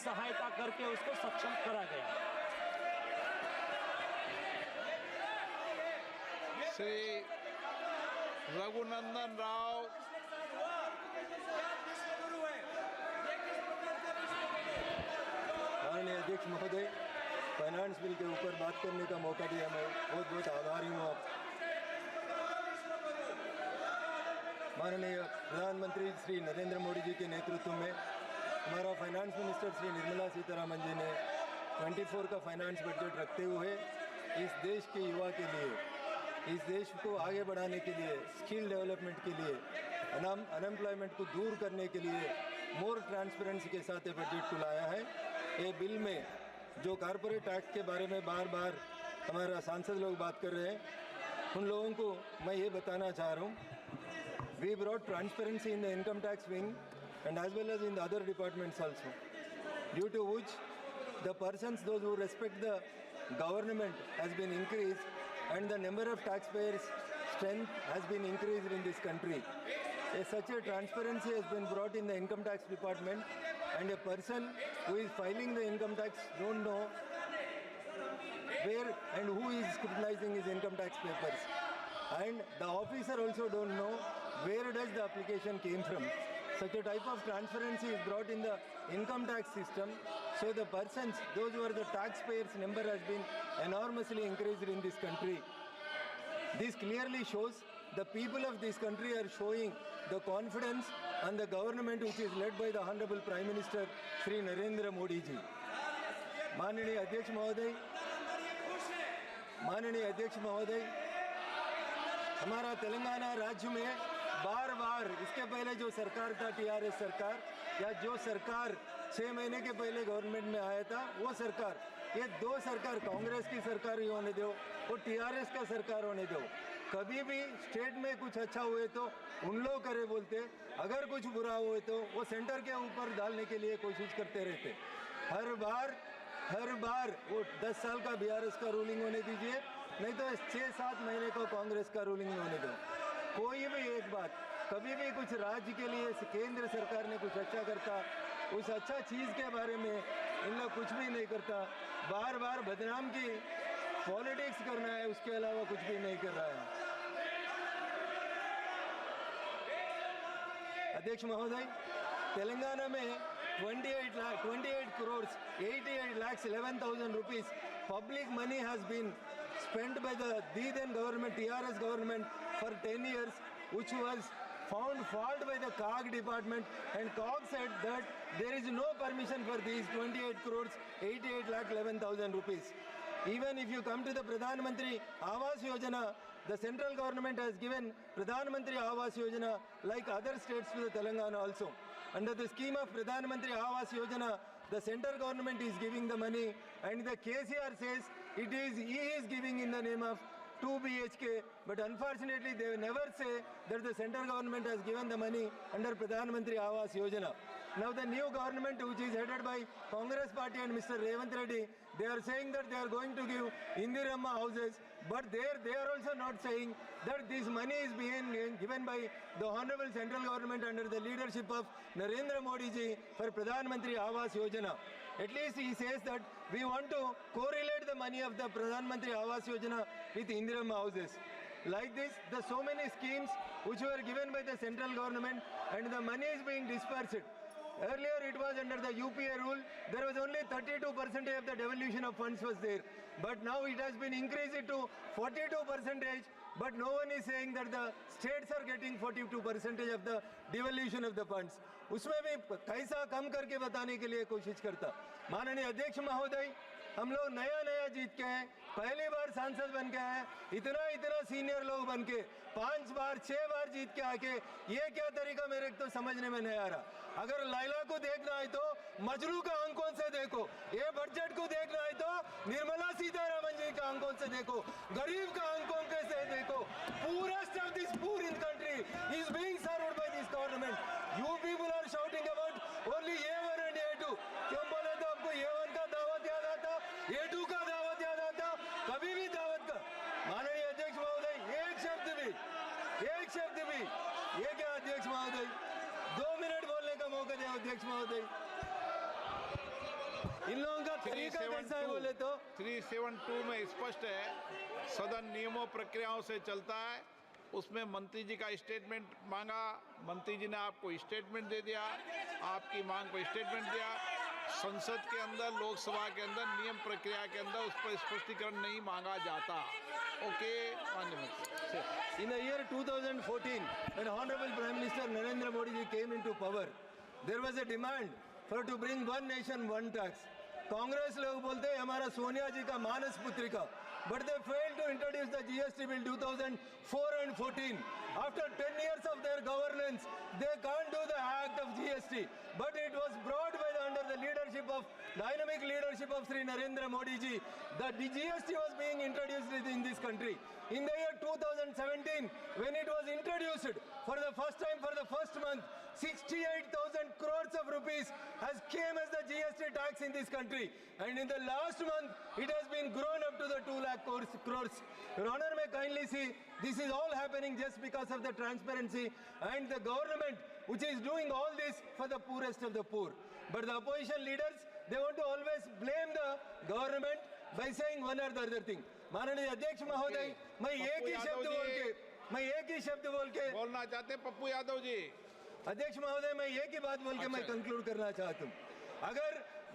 सहायता करके उसको सक्षम करा गया। श्री रघुनंदन राव माननीय अध्यक्ष महोदय, फाइनेंस बिल के ऊपर बात करने का मौका दिया, मैं बहुत बहुत आभारी हूँ आप। माननीय प्रधानमंत्री श्री नरेंद्र मोदी जी के नेतृत्व में हमारा फाइनेंस मिनिस्टर श्री निर्मला सीतारमण जी ने 24 का फाइनेंस बजट रखते हुए इस देश के युवा के लिए, इस देश को आगे बढ़ाने के लिए, स्किल डेवलपमेंट के लिए, अनएम्प्लॉयमेंट को दूर करने के लिए मोर ट्रांसपेरेंसी के साथ ये बजट को लाया है। ये बिल में जो कॉर्पोरेट टैक्स के बारे में बार बार हमारा सांसद लोग बात कर रहे हैं, उन लोगों को मैं ये बताना चाह रहा हूँ, we brought transparency in the income tax wing and as well as in the other departments also, due to which the persons, those who respect the government, has been increased and the number of taxpayers strength has been increased in this country. Such a transparency has been brought in the income tax department, and a person who is filing the income tax don't know where and who is scrutinizing his income tax papers, and the officer also don't know where does the application came from. Such a type of transparency is brought in the income tax system, so the persons, those who are the taxpayers number has been enormously increased in this country. This clearly shows the people of this country are showing the confidence on the government which is led by the Honorable Prime Minister Shri Narendra Modi ji. माननीय अध्यक्ष महोदय, हमारा तेलंगाना राज्य में बार बार इसके पहले जो सरकार था, टीआरएस सरकार, या जो सरकार 6 महीने के पहले गवर्नमेंट में आया था, वो सरकार, ये दो सरकार, कांग्रेस की सरकार ही होने दो और टीआरएस का सरकार होने दो, कभी भी स्टेट में कुछ अच्छा हुए तो उन लोग करे बोलते, अगर कुछ बुरा हुए तो वो सेंटर के ऊपर डालने के लिए कोशिश करते रहते। हर बार वो 10 साल का बीआरएस का रूलिंग होने दीजिए, नहीं तो 6-7 महीने को कांग्रेस का रूलिंग होने दो। कोई भी एक बात, कभी भी कुछ राज्य के लिए केंद्र सरकार ने कुछ अच्छा करता, उस अच्छा चीज़ के बारे में इन लोग कुछ भी नहीं करता, बार बार बदनाम की पॉलिटिक्स करना है, उसके अलावा कुछ भी नहीं कर रहा है। अध्यक्ष महोदय, तेलंगाना में 28 crores 88 lakhs 11,000 rupees public money has been spent by the then government, TRS government, for 10 years, which was found fault by the CAG department, and CAG said that there is no permission for these 28 crores 88 lakh 11,000 rupees. Even if you come to the Pradhan Mantri Awas Yojana, the central government has given Pradhan Mantri Awas Yojana like other states to the Telangana also. Under the scheme of Pradhan Mantri Awas Yojana, the central government is giving the money, and the KCR says he is giving in the name of 2 BHK, but unfortunately they never say that the central government has given the money under Pradhan Mantri Awas Yojana. Now the new government, which is headed by Congress party and Mr. Revanth Reddy, they are saying that they are going to give Indiramma houses, but they are also not saying that this money is being given by the Honorable Central Government under the leadership of Narendra Modi ji for Pradhan Mantri Awas Yojana. At least he says that we want to correlate the money of the Pradhan Mantri Awas Yojana with Indiramma houses. Like this, there are so many schemes which were given by the central government and the money is being dispersed. Earlier it was under the UPA rule, there was only 32% of the devolution of funds was there. But now it has been increased to 42%, but no one is saying that the states are getting 42% of the devolution of the funds. उसमें भी कैसा कम करके बताने के लिए कोशिश करता। माननीय अध्यक्ष महोदय, हम लोग नया जीत के हैं, पहली बार सांसद बन के हैं, इतना सीनियर लोग बन के 5 बार 6 बार जीत के आके ये क्या तरीका मेरे तो समझने में नहीं आ रहा। अगर लैला को देखना है तो मजनू का आंखों से देखो, ये बजट को देखना है तो निर्मला सीतारमण जी का आंखों से देखो, गरीब का आंखों से देखो। Poorest of this poor in country is being served by this government. You people are shouting about only A1 and A2. क्यों बोले तो आपको A1 का दावत याद आता, A2 का दावत याद आता, कभी भी दावत का। माननीय अध्यक्ष महोदय, एक शब्द भी, ये क्या अध्यक्ष महोदय, 2 मिनट बोलने का मौका दे अध्यक्ष महोदय। ऐसा है बोले तो 372 में स्पष्ट है, सदन नियमों प्रक्रियाओं से चलता है। उसमें मंत्री जी का स्टेटमेंट मांगा, मंत्री जी ने आपको स्टेटमेंट दे दिया, आपकी मांग को स्टेटमेंट दिया। संसद के अंदर, लोकसभा के अंदर, नियम प्रक्रिया के अंदर उस पर स्पष्टीकरण नहीं मांगा जाता। ओके, माननीय मंत्री। In the year 2014, when Honorable Prime Minister Narendra Modi ji came into power, there was a demand for to bring one nation, one tax. Congress लोग बोलते हैं हमारा सोनिया जी का मानस पुत्रिका, but they failed to introduce the GST bill 2004 and 14. After 10 years of their governance, they can't do the act of GST, but it was brought by under the leadership of dynamic leadership of Sri Narendra Modi ji. The GST was being introduced in this country. In the year 2017, when it was introduced for the first time, for the first month, 68,000 crores of rupees has came as the GST tax in this country, and in the last month it has been grown up to the 2 lakh crores. Your Honor, may kindly see, this is all happening just because of the transparency and the government which is doing all this for the poorest of the poor. But the opposition leaders, they want to always blame the government by saying one or the other thing. माननीय अध्यक्ष महोदय, मैं एक ही शब्द बोल के बोलना चाहते हैं पप्पू यादव जी। अध्यक्ष महोदय, मैं एक ही बात बोल के मैं कंक्लूड करना चाहता हूँ। अगर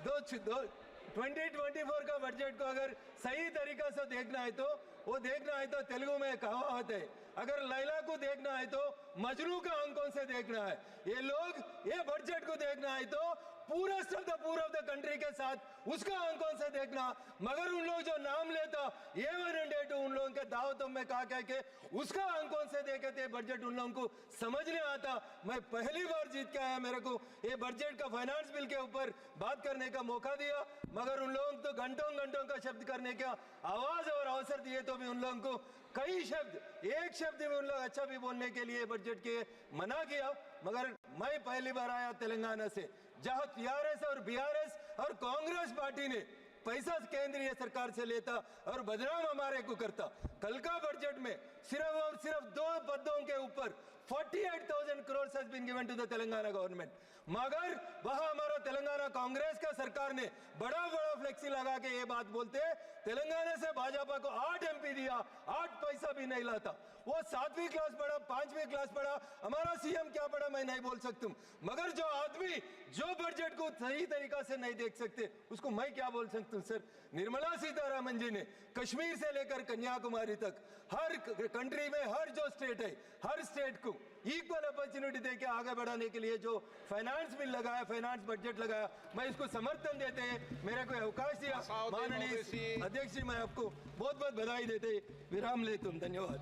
2024 का बजट को अगर सही तरीका से देखना है तो वो देखना है तो तेलुगु में कहावत है, अगर लैला को देखना है तो मजनू का आंखों से देखना है। ये लोग ये बजट को देखना है तो पूरा पूर ऑफ द कंट्री के साथ उसका आंखों से देखना, मगर उन लोग जो नाम लेता ये 1 and 2 उन लोगों के दावतों में कहा के उसका आंखों से देखे थे बजट उन लोगों को समझ नहीं आता। मैं पहली बार जीत के आया, मेरे को ये बजट का फाइनेंस बिल के ऊपर बात करने का मौका दिया, मगर उन लोगों को घंटों का शब्द करने का आवाज और अवसर दिए तो भी उन लोगों को कई शब्द, एक शब्द में उन लोग अच्छा भी बोलने के लिए बजट के मना किया। मगर मैं पहली बार आया तेलंगाना से, जहां टीआरएस और बीआरएस और कांग्रेस पार्टी ने पैसा केंद्रीय सरकार से लेता और बदनाम हमारे को करता। कल का बजट में सिर्फ और सिर्फ 2 पदों के ऊपर 48,000 crores has been given to the Telangana government, मगर वहां हमारा तेलंगाना कांग्रेस का सरकार ने बड़ा फ्लेक्सी लगा के ये बात बोलते तेलंगाना से भाजपा को 8 MP दिया, 8 पैसा भी नहीं लाता। वो 7वीं क्लास पढ़ा, 5वीं क्लास पढ़ा, हमारा सीएम क्या पढ़ा मैं नहीं बोल सकता हूं, मगर जो आदमी जो बजट को सही तरीका से नहीं देख सकते उसको मैं क्या बोल सकता हूं। सर, निर्मला सीतारामन जी ने कश्मीर से लेकर कन्याकुमारी तक हर कंट्री में हर जो स्टेट है, हर स्टेट को इक्वल अपॉर्चुनिटी देके आगे बढ़ाने के लिए जो फाइनेंस बिल लगाया, फाइनेंस बजट लगाया, मैं इसको समर्थन देते हैं। मेरे को अवकाश दिया माननीय अध्यक्ष जी, मैं आपको बहुत बहुत बधाई देते विराम लेता हूं। धन्यवाद।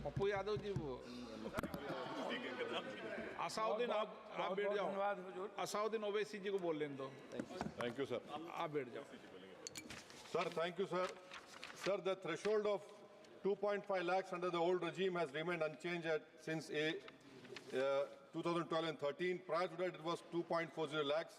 पप्पू यादव जी, वो असाउद्दीन आप बैठ जाओ। असाउद्दीन ओवैसी जी को बोल लेने दो। Thank you, sir. आप बैठ जाओ। Sir, thank you, sir. Sir, the threshold of 2.5 lakhs under the old regime has remained unchanged since 2012 and 13. Prior to that, it was 2.40 lakhs.